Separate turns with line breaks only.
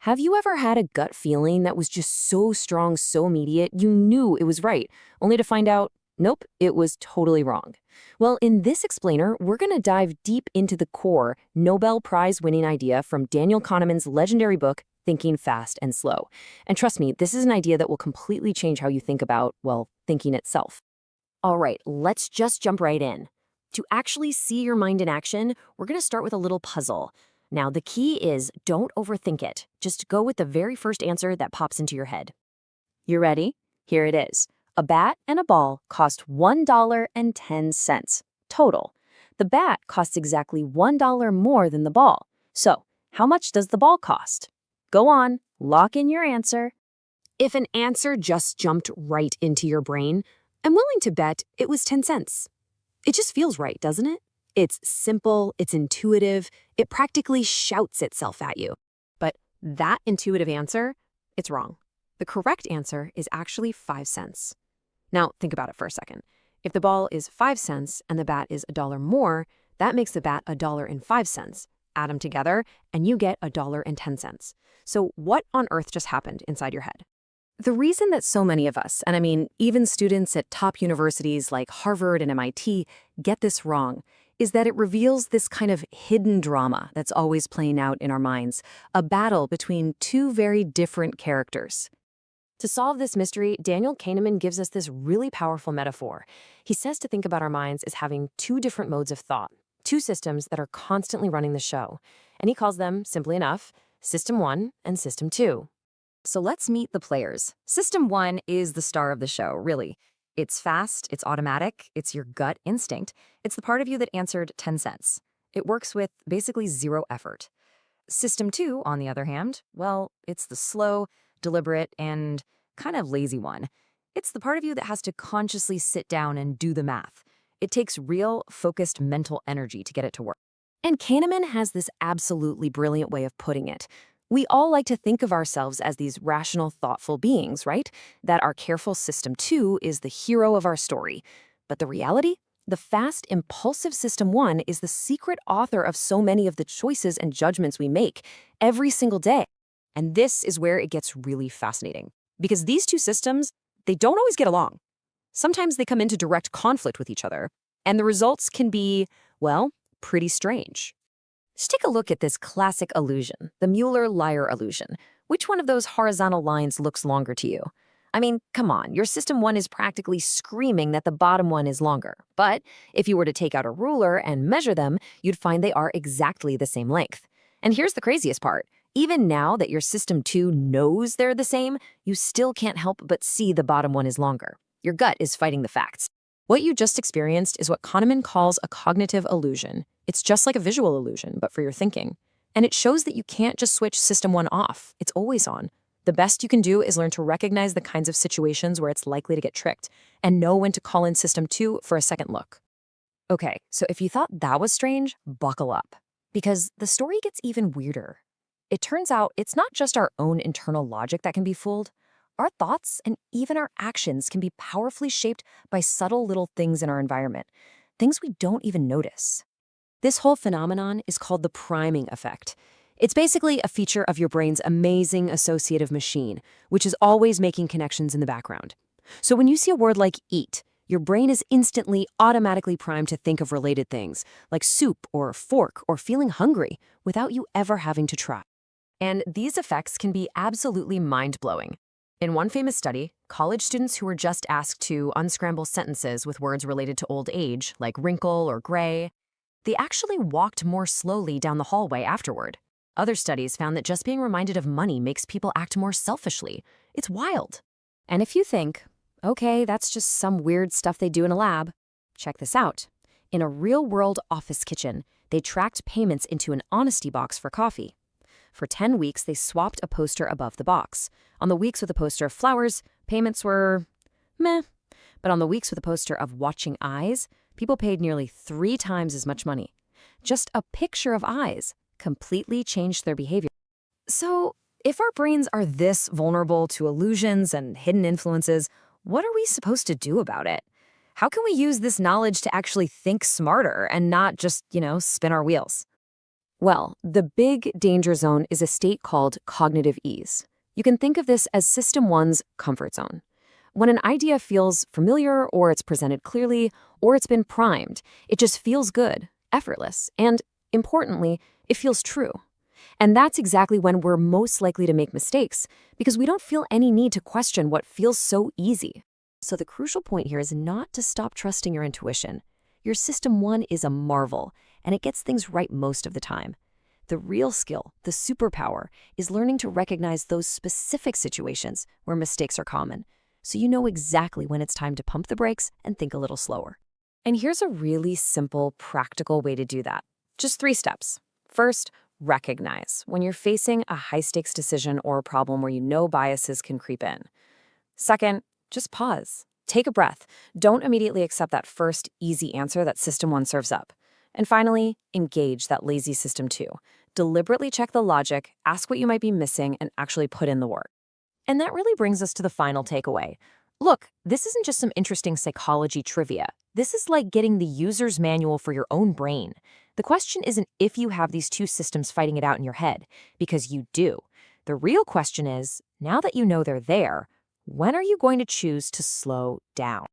Have you ever had a gut feeling that was just so strong, so immediate, you knew it was right, only to find out, nope, it was totally wrong? Well, in this explainer, we're going to dive deep into the core Nobel Prize winning idea from Daniel Kahneman's legendary book, Thinking Fast and Slow. And trust me, this is an idea that will completely change how you think about, well, thinking itself. All right, let's just jump right in. To actually see your mind in action, we're going to start with a little puzzle. Now, the key is don't overthink it. Just go with the very first answer that pops into your head. You ready? Here it is. A bat and a ball cost $1.10 total. The bat costs exactly $1 more than the ball. So, how much does the ball cost? Go on, lock in your answer. If an answer just jumped right into your brain, I'm willing to bet it was 10 cents. It just feels right, doesn't it? It's simple, it's intuitive, it practically shouts itself at you. But that intuitive answer, it's wrong. The correct answer is actually 5 cents. Now, think about it for a second. If the ball is 5 cents and the bat is $1 more, that makes the bat $1.05. Add them together, and you get $1.10. So what on earth just happened inside your head? The reason that so many of us, and I mean even students at top universities like Harvard and MIT, get this wrong, is that it reveals this kind of hidden drama that's always playing out in our minds, a battle between two very different characters. To solve this mystery, Daniel Kahneman gives us this really powerful metaphor. He says to think about our minds as having two different modes of thought, two systems that are constantly running the show. And he calls them, simply enough, System 1 and System 2. So let's meet the players. System 1 is the star of the show, really. It's fast, it's automatic, it's your gut instinct. It's the part of you that answered 10 cents. It works with basically zero effort. System 2, on the other hand, well, it's the slow, deliberate, and kind of lazy one. It's the part of you that has to consciously sit down and do the math. It takes real, focused mental energy to get it to work. And Kahneman has this absolutely brilliant way of putting it. We all like to think of ourselves as these rational, thoughtful beings, right? That our careful System 2 is the hero of our story. But the reality? The fast, impulsive System 1 is the secret author of so many of the choices and judgments we make every single day. And this is where it gets really fascinating. Because these two systems, they don't always get along. Sometimes they come into direct conflict with each other. And the results can be, well, pretty strange. Just take a look at this classic illusion, the Mueller-Lyer illusion. Which one of those horizontal lines looks longer to you? I mean, come on, your System 1 is practically screaming that the bottom one is longer. But if you were to take out a ruler and measure them, you'd find they are exactly the same length. And here's the craziest part. Even now that your System 2 knows they're the same, you still can't help but see the bottom one is longer. Your gut is fighting the facts. What you just experienced is what Kahneman calls a cognitive illusion. It's just like a visual illusion, but for your thinking. And it shows that you can't just switch System 1 off. It's always on. The best you can do is learn to recognize the kinds of situations where it's likely to get tricked and know when to call in System 2 for a second look. Okay, so if you thought that was strange, buckle up. Because the story gets even weirder. It turns out it's not just our own internal logic that can be fooled. Our thoughts and even our actions can be powerfully shaped by subtle little things in our environment, things we don't even notice. This whole phenomenon is called the priming effect. It's basically a feature of your brain's amazing associative machine, which is always making connections in the background. So when you see a word like eat, your brain is instantly automatically primed to think of related things, like soup or fork or feeling hungry, without you ever having to try. And these effects can be absolutely mind-blowing. In one famous study, college students who were just asked to unscramble sentences with words related to old age, like wrinkle or gray, they actually walked more slowly down the hallway afterward. Other studies found that just being reminded of money makes people act more selfishly. It's wild. And if you think, okay, that's just some weird stuff they do in a lab, check this out. In a real-world office kitchen, they tracked payments into an honesty box for coffee. For 10 weeks, they swapped a poster above the box. On the weeks with a poster of flowers, payments were meh. But on the weeks with a poster of watching eyes, people paid nearly 3 times as much money. Just a picture of eyes completely changed their behavior. So, if our brains are this vulnerable to illusions and hidden influences, what are we supposed to do about it? How can we use this knowledge to actually think smarter and not just, spin our wheels? Well, the big danger zone is a state called cognitive ease. You can think of this as System 1's comfort zone. When an idea feels familiar, or it's presented clearly, or it's been primed, it just feels good, effortless, and, importantly, it feels true. And that's exactly when we're most likely to make mistakes, because we don't feel any need to question what feels so easy. So the crucial point here is not to stop trusting your intuition. Your System 1 is a marvel, and it gets things right most of the time. The real skill, the superpower, is learning to recognize those specific situations where mistakes are common, so you know exactly when it's time to pump the brakes and think a little slower. And here's a really simple, practical way to do that. Just 3 steps. First, recognize when you're facing a high-stakes decision or a problem where you know biases can creep in. Second, just pause. Take a breath. Don't immediately accept that first, easy answer that System 1 serves up. And finally, engage that lazy System 2. Deliberately check the logic, ask what you might be missing, and actually put in the work. And that really brings us to the final takeaway. Look, this isn't just some interesting psychology trivia. This is like getting the user's manual for your own brain. The question isn't if you have these two systems fighting it out in your head, because you do. The real question is, now that you know they're there, when are you going to choose to slow down?